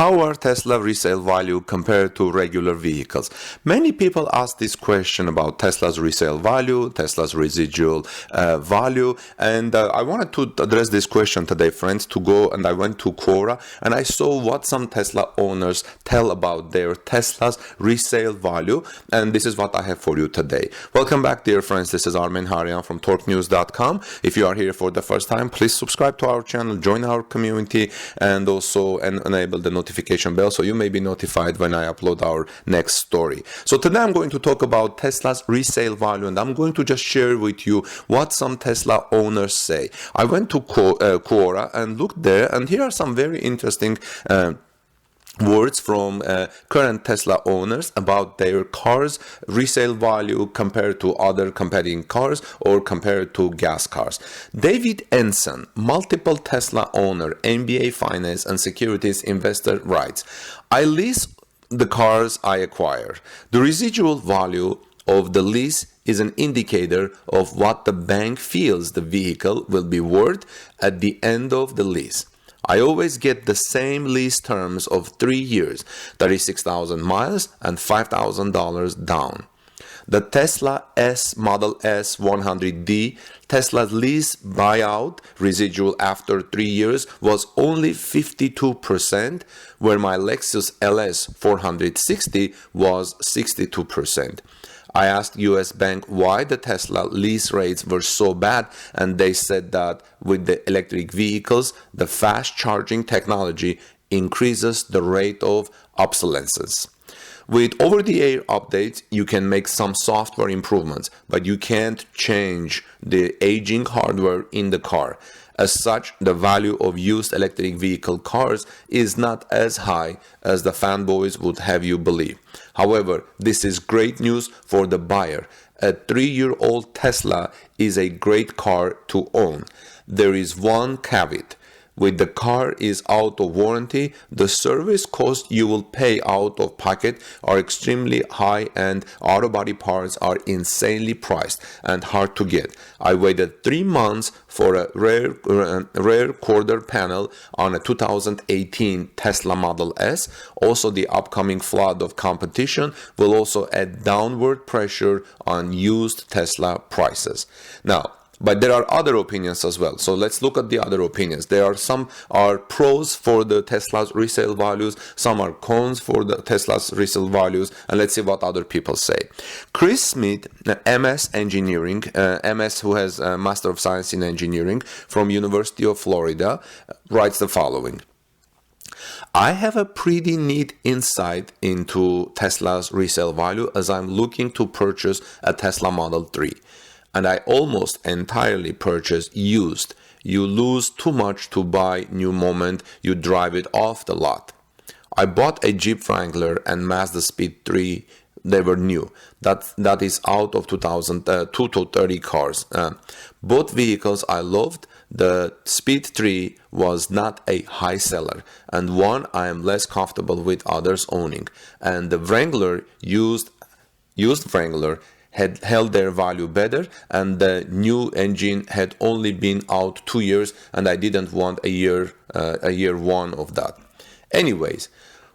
How are Tesla resale value compared to regular vehicles? Many people ask this question about Tesla's resale value, Tesla's residual value, and I wanted to address this question today, friends, and I went to Quora and I saw what some Tesla owners tell about their Tesla's resale value, and this is what I have for you today. Welcome back, dear friends. This is Armen Haryan from TorqueNews.com. If you are here for the first time, please subscribe to our channel, join our community, and also enable the notification bell so you may be notified when I upload our next story. So today I'm going to talk about Tesla's resale value, and I'm going to just share with you what some Tesla owners say. I went to Quora and looked there, and here are some very interesting words from current Tesla owners about their cars resale value compared to other competing cars or compared to gas cars. David Enson, multiple Tesla owner, MBA finance and securities investor, writes, "I lease the cars I acquire. The residual value of the lease is an indicator of what the bank feels the vehicle will be worth at the end of the lease. I always get the same lease terms of 3 years, 36,000 miles and $5,000 down. The Tesla S Model S 100D Tesla lease buyout residual after 3 years was only 52%, where my Lexus LS 460 was 62%. I asked US Bank why the Tesla lease rates were so bad, and they said that with the electric vehicles, the fast charging technology increases the rate of obsolescence. With over-the-air updates, you can make some software improvements, but you can't change the aging hardware in the car. As such, the value of used electric vehicle cars is not as high as the fanboys would have you believe. However, this is great news for the buyer. A 3-year-old Tesla is a great car to own. There is one caveat. When the car is out of warranty, the service costs you will pay out of pocket are extremely high, and autobody parts are insanely priced and hard to get. I waited 3 months for a rear quarter panel on a 2018 Tesla Model S. Also, the upcoming flood of competition will also add downward pressure on used Tesla prices." Now, but there are other opinions as well. So let's look at the other opinions. Some are pros for the Tesla's resale values, some are cons for the Tesla's resale values, and let's see what other people say. Chris Smith, MS Engineering, MS who has a Master of Science in Engineering from University of Florida, writes the following. "I have a pretty neat insight into Tesla's resale value as I'm looking to purchase a Tesla Model 3. And I almost entirely purchase used. You lose too much to buy new moment you drive it off the lot. I bought a Jeep Wrangler and Mazda Speed 3. They were new. That is out of 2002 to 30 cars. Both vehicles I loved. The Speed 3 was not a high seller, and one I am less comfortable with others owning. And the Wrangler, used Wrangler, had held their value better, and the new engine had only been out 2 years, and I didn't want a year one of that. Anyways,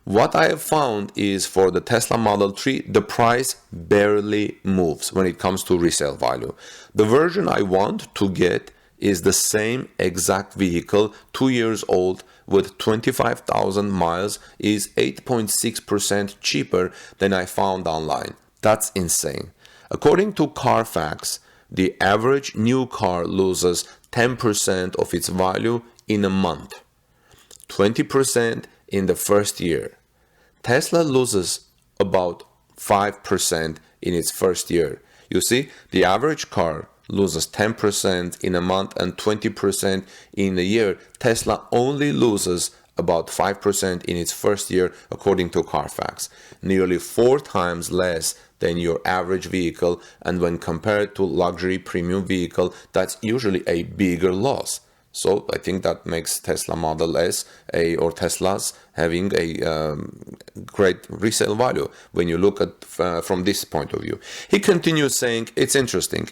what I have found is for the Tesla Model 3, the price barely moves when it comes to resale value. The version I want to get is the same exact vehicle, 2 years old, with 25,000 miles, is 8.6% cheaper than I found online. That's insane. According to Carfax, the average new car loses 10% of its value in a month, 20% in the first year. Tesla loses about 5% in its first year. You see, the average car loses 10% in a month and 20% in a year. Tesla only loses about 5% in its first year, according to Carfax, nearly 4 times less than your average vehicle, and when compared to luxury premium vehicle, that's usually a bigger loss. So I think that makes Tesla Model S or Teslas having a great resale value when you look at from this point of view. He continues saying, "It's interesting.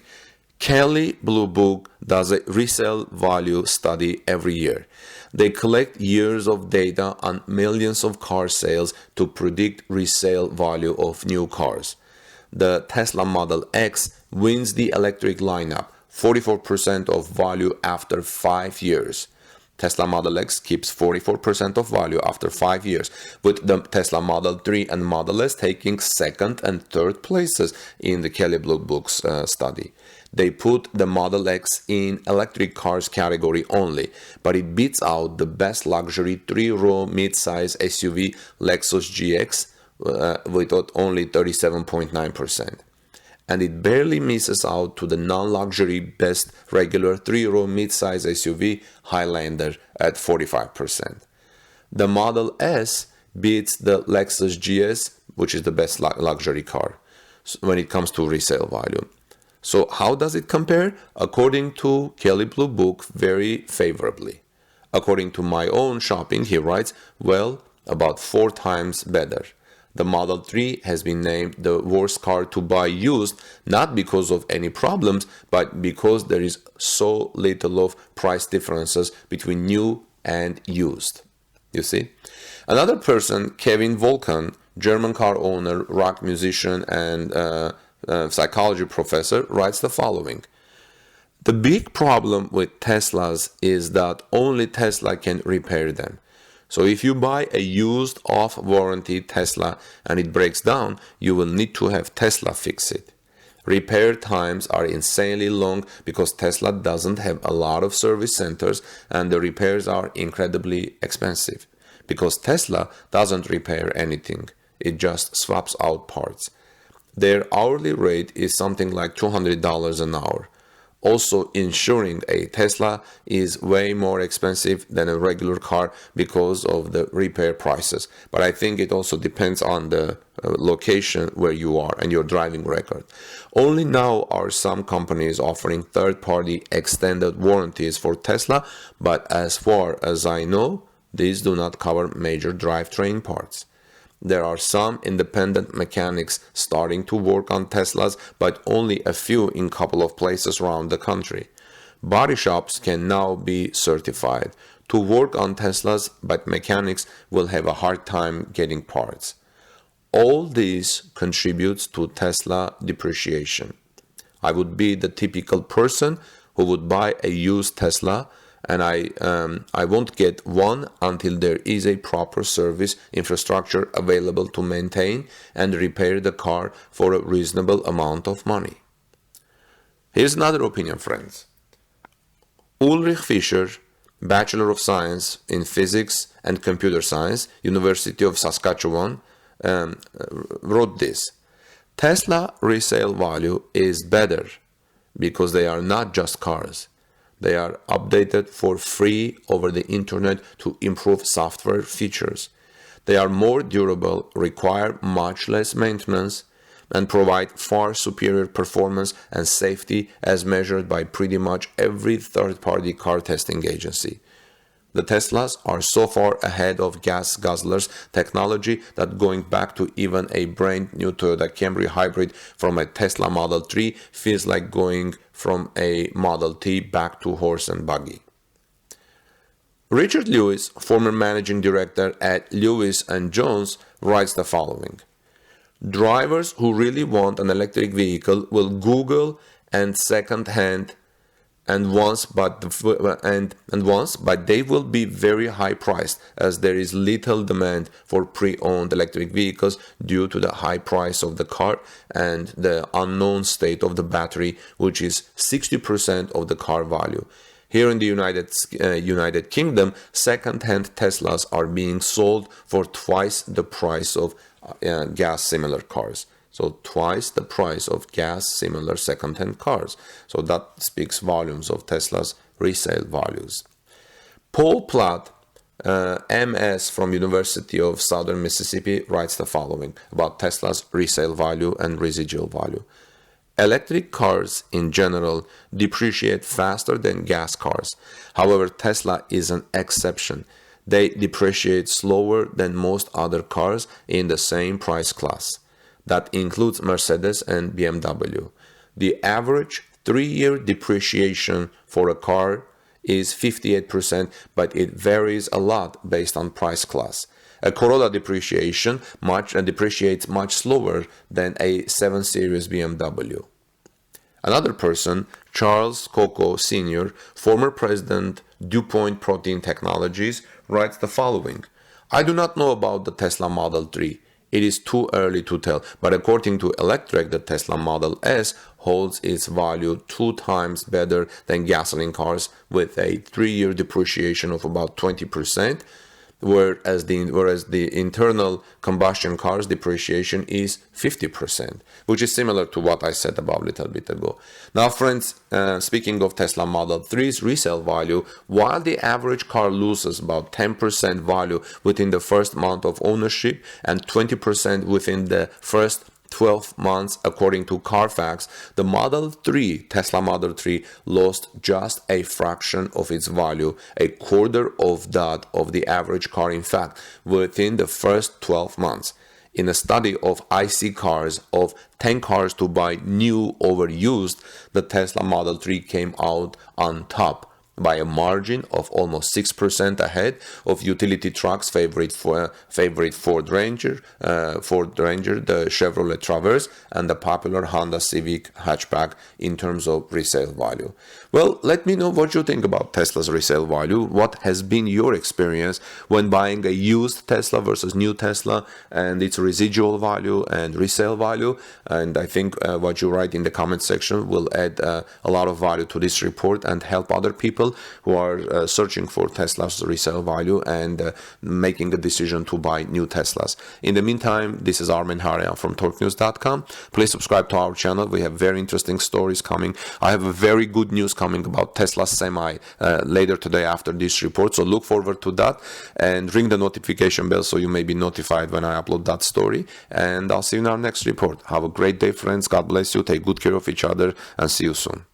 Kelley Blue Book does a resale value study every year. They collect years of data on millions of car sales to predict resale value of new cars. The Tesla Model X wins the electric lineup, 44% of value after 5 years. Tesla Model X keeps 44% of value after 5 years, with the Tesla Model 3 and Model S taking second and third places in the Kelley Blue Book's study. They put the Model X in electric cars category only, but it beats out the best luxury 3-row mid-size SUV Lexus GX with only 37.9%. And it barely misses out to the non-luxury best regular 3-row mid-size SUV Highlander at 45%. The Model S beats the Lexus GS, which is the best luxury car when it comes to resale value. So how does it compare? According to Kelley Blue Book, very favorably. According to my own shopping, he writes, well, about 4 times better. The Model 3 has been named the worst car to buy used, not because of any problems, but because there is so little of price differences between new and used. You see? Another person, Kevin Volkan, German car owner, rock musician, and psychology professor, writes the following. The big problem with Teslas is that only Tesla can repair them. So if you buy a used off-warranty Tesla and it breaks down, you will need to have Tesla fix it. Repair times are insanely long because Tesla doesn't have a lot of service centers and the repairs are incredibly expensive. Because Tesla doesn't repair anything, it just swaps out parts. Their hourly rate is something like $200 an hour. Also, insuring a Tesla is way more expensive than a regular car because of the repair prices. But I think it also depends on the location where you are and your driving record. Only now are some companies offering third-party extended warranties for Tesla, but as far as I know, these do not cover major drivetrain parts. There are some independent mechanics starting to work on Teslas, but only a few in a couple of places around the country. Body shops can now be certified to work on Teslas, but mechanics will have a hard time getting parts. All this contributes to Tesla depreciation. I would be the typical person who would buy a used Tesla, and I won't get one until there is a proper service infrastructure available to maintain and repair the car for a reasonable amount of money. Here's another opinion, friends. Ulrich Fischer, Bachelor of Science in Physics and Computer Science, University of Saskatchewan, wrote this. Tesla resale value is better because they are not just cars. They are updated for free over the internet to improve software features. They are more durable, require much less maintenance, and provide far superior performance and safety as measured by pretty much every third-party car testing agency. The Teslas are so far ahead of gas guzzlers technology that going back to even a brand new Toyota Camry hybrid from a Tesla Model 3 feels like going from a Model T back to horse and buggy. Richard Lewis, former managing director at Lewis & Jones, writes the following. Drivers who really want an electric vehicle will Google and second-hand but they will be very high priced as there is little demand for pre-owned electric vehicles due to the high price of the car and the unknown state of the battery, which is 60% of the car value. Here in the United Kingdom, second-hand Teslas are being sold for twice the price of gas-similar cars. So twice the price of gas-similar second-hand cars. So that speaks volumes of Tesla's resale values. Paul Platt, MS from University of Southern Mississippi, writes the following about Tesla's resale value and residual value. Electric cars in general depreciate faster than gas cars. However, Tesla is an exception. They depreciate slower than most other cars in the same price class. That includes Mercedes and BMW. The average 3-year depreciation for a car is 58%, but it varies a lot based on price class. A Corolla depreciates much slower than a 7 Series BMW. Another person, Charles Coco Sr., former president, DuPont Protein Technologies, writes the following: I do not know about the Tesla Model 3. It is too early to tell, but according to Electrek, the Tesla Model S holds its value 2 times better than gasoline cars with a 3-year depreciation of about 20%, whereas the internal combustion cars depreciation is 50%, which is similar to what I said about a little bit ago. Now, friends, speaking of Tesla Model 3's resale value, while the average car loses about 10% value within the first month of ownership and 20% within the first 12 months according to Carfax, the Tesla Model 3 lost just a fraction of its value, a quarter of that of the average car, in fact, within the first 12 months. In a study of IC cars, of 10 cars to buy new over used, the Tesla Model 3 came out on top by a margin of almost 6% ahead of utility trucks' favorite Ford Ranger, the Chevrolet Traverse, and the popular Honda Civic hatchback in terms of resale value. Well, let me know what you think about Tesla's resale value. What has been your experience when buying a used Tesla versus new Tesla, and its residual value and resale value? And I think what you write in the comment section will add a lot of value to this report and help other people who are searching for Tesla's resale value and making a decision to buy new Teslas. In the meantime, this is Armen Hareyan from TorqueNews.com. Please subscribe to our channel. We have very interesting stories coming. I have a very good news coming about Tesla Semi later today after this report, so look forward to that and ring the notification bell so you may be notified when I upload that story. And I'll see you in our next report. Have a great day, friends. God bless you. Take good care of each other and see you soon.